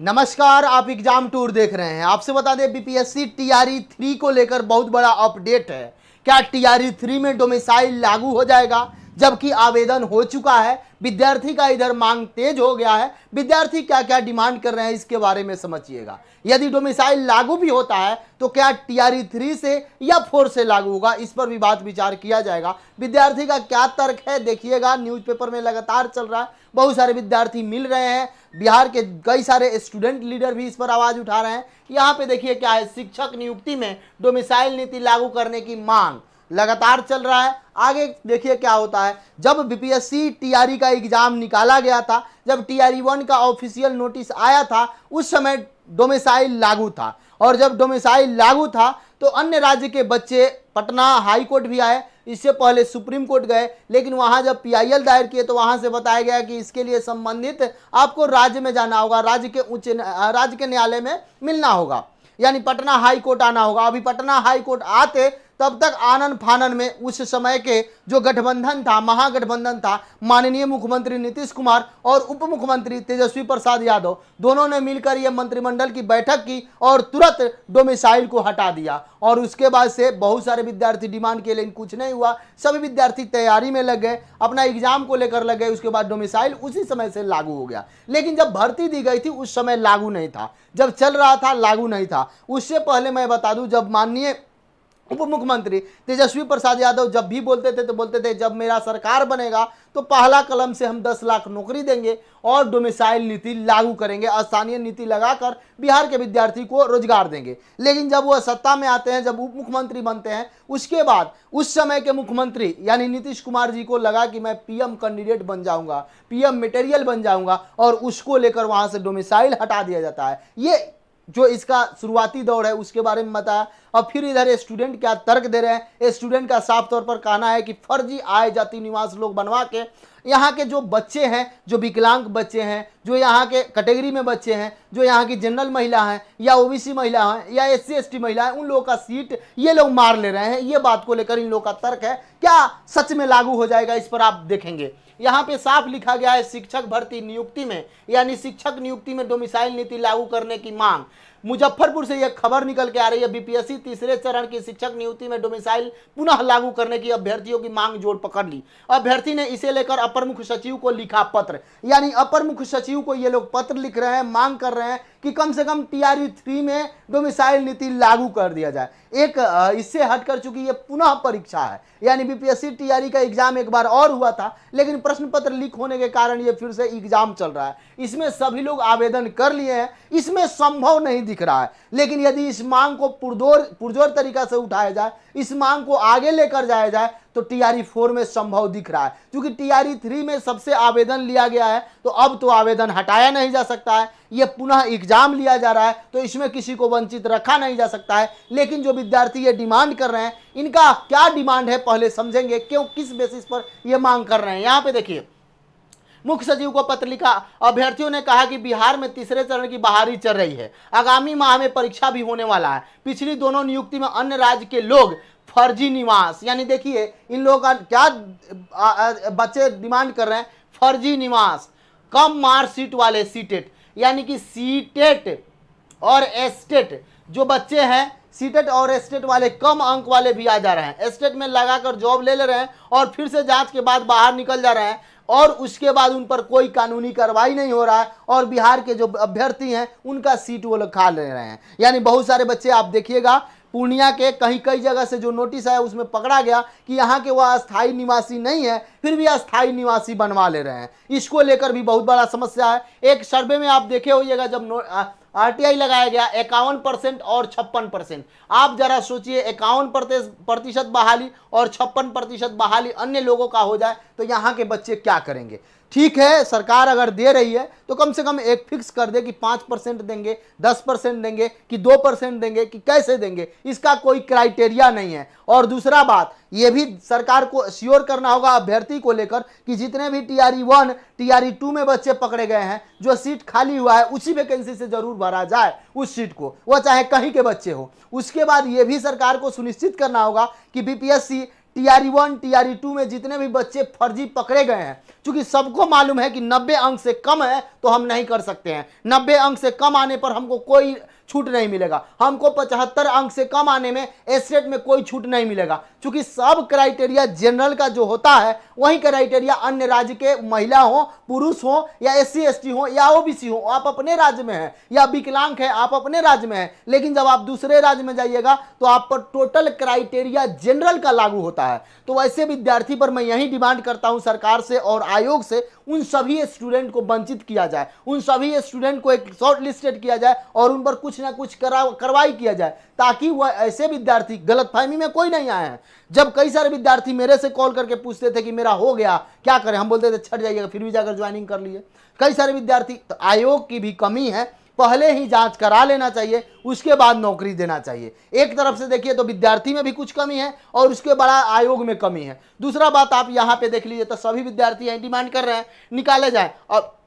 नमस्कार, आप exam tour देख रहे हैं। आपसे बता दें बीपीएससी टीआरई 3 को लेकर बहुत बड़ा अपडेट है। क्या टीआरई 3 में डोमिसाइल लागू हो जाएगा, जबकि आवेदन हो चुका है। विद्यार्थी का इधर मांग तेज हो गया है। विद्यार्थी क्या क्या डिमांड कर रहे हैं इसके बारे में समझिएगा। यदि डोमिसाइल लागू भी होता है तो क्या टीआरई 3 से या 4 से लागू होगा, इस पर भी बात विचार किया जाएगा। विद्यार्थी का क्या तर्क है देखिएगा। न्यूज़पेपर में लगातार चल रहा है, बहुत सारे विद्यार्थी मिल रहे हैं। बिहार के कई सारे स्टूडेंट लीडर भी इस पर आवाज उठा रहे हैं। यहाँ पे देखिए क्या है, शिक्षक नियुक्ति में डोमिसाइल नीति लागू करने की मांग लगातार चल रहा है। आगे देखिए क्या होता है। जब बीपीएससी टीआरई का एग्जाम निकाला गया था, जब टीआरई 1 का ऑफिशियल नोटिस आया था, उस समय डोमिसाइल लागू था। और जब डोमिसाइल लागू था तो अन्य राज्य के बच्चे पटना हाई कोर्ट भी आए, इससे पहले सुप्रीम कोर्ट गए, लेकिन वहां जब पीआईएल दायर किए तो वहां से बताया गया कि इसके लिए संबंधित आपको राज्य में जाना होगा, राज्य के न्यायालय में मिलना होगा, यानी पटना हाई कोर्ट आना होगा। अभी पटना हाई कोर्ट आते तब तक आनन फानन में उस समय के जो गठबंधन था, महागठबंधन था, माननीय मुख्यमंत्री नीतीश कुमार और उप मुख्यमंत्री तेजस्वी प्रसाद यादव दोनों ने मिलकर यह मंत्रिमंडल की बैठक की और तुरंत डोमिसाइल को हटा दिया। और उसके बाद से बहुत सारे विद्यार्थी डिमांड के, लेकिन कुछ नहीं हुआ। सभी विद्यार्थी तैयारी में लग गए, अपना एग्जाम को लेकर लग गए। उसके बाद डोमिसाइल उसी समय से लागू हो गया। लेकिन जब भर्ती दी गई थी उस समय लागू नहीं था, जब चल रहा था लागू नहीं था। उससे पहले मैं बता दूं, जब माननीय उप मुख्यमंत्री तेजस्वी प्रसाद यादव जब भी बोलते थे तो बोलते थे जब मेरा सरकार बनेगा तो पहला कलम से हम 10 लाख नौकरी देंगे और डोमिसाइल नीति लागू करेंगे, स्थानीय नीति लगाकर बिहार के विद्यार्थी को रोजगार देंगे। लेकिन जब वह सत्ता में आते हैं, जब उप मुख्यमंत्री बनते हैं, उसके बाद उस समय के मुख्यमंत्री यानी नीतीश कुमार जी को लगा कि मैं पीएम कैंडिडेट बन जाऊंगा, पीएम मटेरियल बन जाऊंगा, और उसको लेकर वहां से डोमिसाइल हटा दिया जाता है। ये जो इसका शुरुआती दौर है उसके बारे में बताया। अब फिर इधर स्टूडेंट क्या तर्क दे रहे हैं। स्टूडेंट का साफ तौर पर कहना है कि फर्जी आय जाति निवास लोग बनवा के यहाँ के जो बच्चे हैं, जो विकलांग बच्चे हैं, जो यहाँ के कैटेगरी में बच्चे हैं, जो यहाँ की जनरल महिला हैं या ओबीसी महिला हैं या एससी एसटी महिला हैं, उन लोगों का सीट ये लोग मार ले रहे हैं। ये बात को लेकर इन लोगों का तर्क है। क्या सच में लागू हो जाएगा, इस पर आप देखेंगे। यहाँ पे साफ लिखा गया है, शिक्षक भर्ती नियुक्ति में यानी शिक्षक नियुक्ति में डोमिसाइल नीति लागू करने की मांग। मुजफ्फरपुर से यह खबर निकल के आ रही है, बीपीएससी तीसरे चरण की शिक्षक नियुक्ति में डोमिसाइल पुनः लागू करने की अभ्यर्थियों की मांग जोर पकड़ ली। अभ्यर्थी ने इसे लेकर अपर मुख्य सचिव को लिखा पत्र, यानी अपर मुख्य सचिव को ये लोग पत्र लिख रहे हैं, मांग कर रहे हैं कि कम से कम टीआरई 3 में डोमिसाइल नीति लागू कर दिया जाए। एक इससे हटकर चूंकि ये पुनः परीक्षा है, यानी बीपीएससी टीआरई का एग्जाम एक बार और हुआ था, लेकिन प्रश्न पत्र लीक होने के कारण ये फिर से एग्जाम चल रहा है। इसमें सभी लोग आवेदन कर लिए हैं, इसमें संभव नहीं दिख रहा है। लेकिन यदि इस मांग को पुरजोर तरीका से उठाया जाए, इस मांग को आगे लेकर जाया जाए, तो टीआरई 4 में संभव दिख रहा है। क्योंकि टीआरई 3 में सबसे आवेदन लिया गया है, तो अब तो आवेदन हटाया नहीं जा सकता है। यह पुनः एग्जाम लिया जा रहा है, तो इसमें किसी को वंचित रखा नहीं जा सकता है। लेकिन जो विद्यार्थी ये डिमांड कर रहे हैं, इनका क्या डिमांड है पहले समझेंगे, क्यों किस बेसिस पर यह मांग कर रहे हैं। यहाँ पे देखिए, मुख्य सचिव को पत्र लिखा। अभ्यर्थियों ने कहा कि बिहार में तीसरे चरण की बहाली चल रही है, आगामी माह में परीक्षा भी होने वाला है। पिछली दोनों नियुक्ति में अन्य राज्य के लोग फर्जी निवास, यानी देखिए इन लोगों का क्या बच्चे डिमांड कर रहे हैं, फर्जी निवास, कम मार्कशीट वाले सीटेट, यानी कि सीटेट और एस्टेट जो बच्चे हैं, सीटेट और एस्टेट वाले कम अंक वाले भी आ जा रहे हैं। एस्टेट में लगाकर जॉब ले रहे हैं और फिर से जांच के बाद बाहर निकल जा रहे हैं, और उसके बाद उन पर कोई कानूनी कार्रवाई नहीं हो रहा है, और बिहार के जो अभ्यर्थी हैं उनका सीट वो लोग खा ले रहे हैं। यानी बहुत सारे बच्चे आप देखिएगा, पूर्णिया के कई जगह से जो नोटिस आया उसमें पकड़ा गया कि यहाँ के वो अस्थायी निवासी नहीं है, फिर भी अस्थायी निवासी बनवा ले रहे हैं। इसको लेकर भी बहुत बड़ा समस्या है। एक सर्वे में आप देखे होइएगा, जब आरटीआई लगाया गया 51% और 56%। आप जरा सोचिए, 51% बहाली और 56% बहाली अन्य लोगों का हो जाए तो यहाँ के बच्चे क्या करेंगे। ठीक है, सरकार अगर दे रही है तो कम से कम एक फिक्स कर दे कि 5% देंगे, 10% देंगे कि 2% देंगे कि कैसे देंगे, इसका कोई क्राइटेरिया नहीं है। और दूसरा बात, ये भी सरकार को श्योर करना होगा अभ्यर्थी को लेकर कि जितने भी टीआरई 1 टीआरई 2 में बच्चे पकड़े गए हैं, जो सीट खाली हुआ है उसी वैकेंसी से जरूर भरा जाए उस सीट को, वह चाहे कहीं के बच्चे हो। उसके बाद ये भी सरकार को सुनिश्चित करना होगा कि बीपीएससी टीआरई 1 टीआरई 2 में जितने भी बच्चे फर्जी पकड़े गए हैं, क्योंकि सबको मालूम है कि 90 अंक से कम है तो हम नहीं कर सकते हैं। 90 अंक से कम आने पर हमको कोई छूट नहीं मिलेगा, हमको 75 अंक से कम आने में एस्टेट में कोई छूट नहीं मिलेगा, क्योंकि सब क्राइटेरिया जनरल का जो होता है वही क्राइटेरिया अन्य राज्य के महिला हो, पुरुष हो, या SC ST हो या OBC हो, आप अपने राज्य में हैं, या विकलांग है आप अपने राज्य में हैं, लेकिन जब आप दूसरे राज्य में जाइएगा तो आप पर टोटल क्राइटेरिया जनरल का लागू होता है। तो वैसे विद्यार्थी पर मैं यही डिमांड करता हूं सरकार से और आयोग से, उन सभी स्टूडेंट को वंचित किया जाए, उन सभी स्टूडेंट को एक शॉर्ट लिस्टेड किया जाए और उन पर कुछ ना कुछ कार्रवाई किया जाए, ताकि वह ऐसे विद्यार्थी, गलतफहमी में कोई नहीं आए हैं। जब कई सारे विद्यार्थी मेरे से कॉल करके पूछते थे कि मेरा हो गया क्या करें, हम बोलते थे छट जाइएगा, फिर भी जाकर ज्वाइनिंग कर लिए कई सारे विद्यार्थी। तो आयोग की भी कमी है, पहले ही जांच करा लेना चाहिए, उसके बाद नौकरी देना चाहिए। एक तरफ से देखिए तो विद्यार्थी में भी कुछ कमी है और उसके बड़ा आयोग में कमी है। दूसरा बात आप यहां पे देख लीजिए तो सभी विद्यार्थी यही डिमांड कर रहे हैं निकाले जाए, और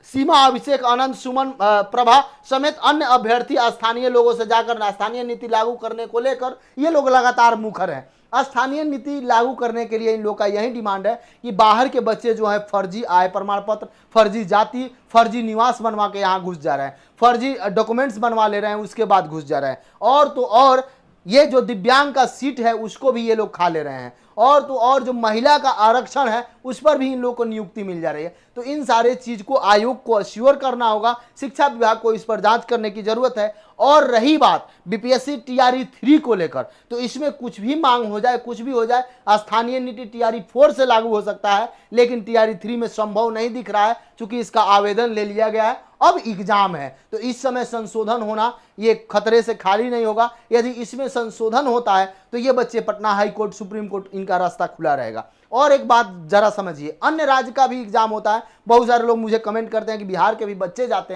सीमा, अभिषेक, आनंद, सुमन, प्रभा समेत अन्य अभ्यर्थी स्थानीय लोगों से जाकर स्थानीय नीति लागू करने को लेकर ये लोग लगातार मुखर हैं। स्थानीय नीति लागू करने के लिए इन लोग का यही डिमांड है कि बाहर के बच्चे जो है फर्जी आय प्रमाण पत्र, फर्जी जाति, फर्जी निवास बनवा के यहाँ घुस जा रहे हैं, फर्जी डॉक्यूमेंट्स बनवा ले रहे हैं, उसके बाद घुस जा रहे हैं। और तो और ये जो दिव्यांग का सीट है उसको भी ये लोग खा ले रहे हैं, और तो और जो महिला का आरक्षण है उस पर भी इन लोगों को नियुक्ति मिल जा रही है। तो इन सारे चीज को आयोग को अश्योर करना होगा, शिक्षा विभाग को इस पर जांच करने की जरूरत है। और रही बात बीपीएससी टीआरई 3 को लेकर, तो इसमें कुछ भी मांग हो जाए, कुछ भी हो जाए, स्थानीय नीति टीआरई 4 से लागू हो सकता है, लेकिन टीआरई 3 में संभव नहीं दिख रहा है, क्योंकि इसका आवेदन ले लिया गया है, अब एग्जाम है। तो इस समय संशोधन होना ये खतरे से खाली नहीं होगा। यदि इसमें संशोधन होता है तो ये बच्चे Patna high court, supreme court, इनका रास्ता खुला रहेगा। और एक बात जरा समझिए, अन्य राज्य का भी एग्जाम होता है। बहुत सारे लोग मुझे कमेंट करते हैं कि बिहार के भी बच्चे जाते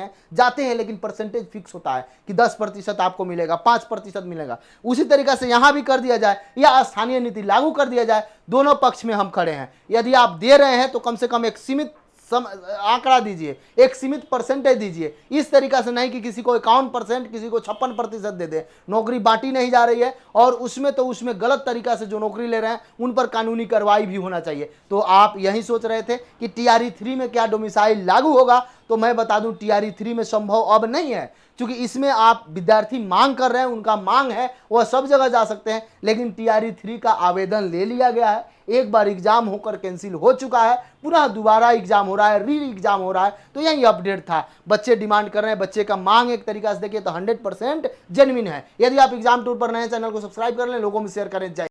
हैं, लेकिन परसेंटेज फिक्स होता है कि 10% आपको मिलेगा, 5% मिलेगा। उसी तरीके से यहां भी कर दिया जाए या स्थानीय नीति लागू कर दिया जाए, दोनों पक्ष में हम खड़े हैं। यदि आप दे रहे हैं तो कम से कम एक सीमित आंकड़ा दीजिए, एक सीमित परसेंटेज दीजिए। इस तरीका से नहीं कि किसी को 51%, किसी को 56% दे दे। नौकरी बांटी नहीं जा रही है, और उसमें गलत तरीका से जो नौकरी ले रहे हैं उन पर कानूनी कार्रवाई भी होना चाहिए। तो आप यही सोच रहे थे कि टीआरई 3 में क्या डोमिसाइल लागू होगा, तो मैं बता दूं टीआरई 3 में संभव अब नहीं है, क्योंकि इसमें आप विद्यार्थी मांग कर रहे हैं, उनका मांग है, वह सब जगह जा सकते हैं, लेकिन टीआरई 3 का आवेदन ले लिया गया है। एक बार एग्जाम होकर कैंसिल हो चुका है, पुनः दोबारा एग्जाम हो रहा है, री एग्जाम हो रहा है। तो यही अपडेट था, बच्चे डिमांड कर रहे हैं, बच्चे का मांग एक तरीका से देखिए तो 100% जेन्युइन है। यदि आप एग्जाम टूर पर नए, चैनल को सब्सक्राइब कर लें, लोगों में शेयर करें। जय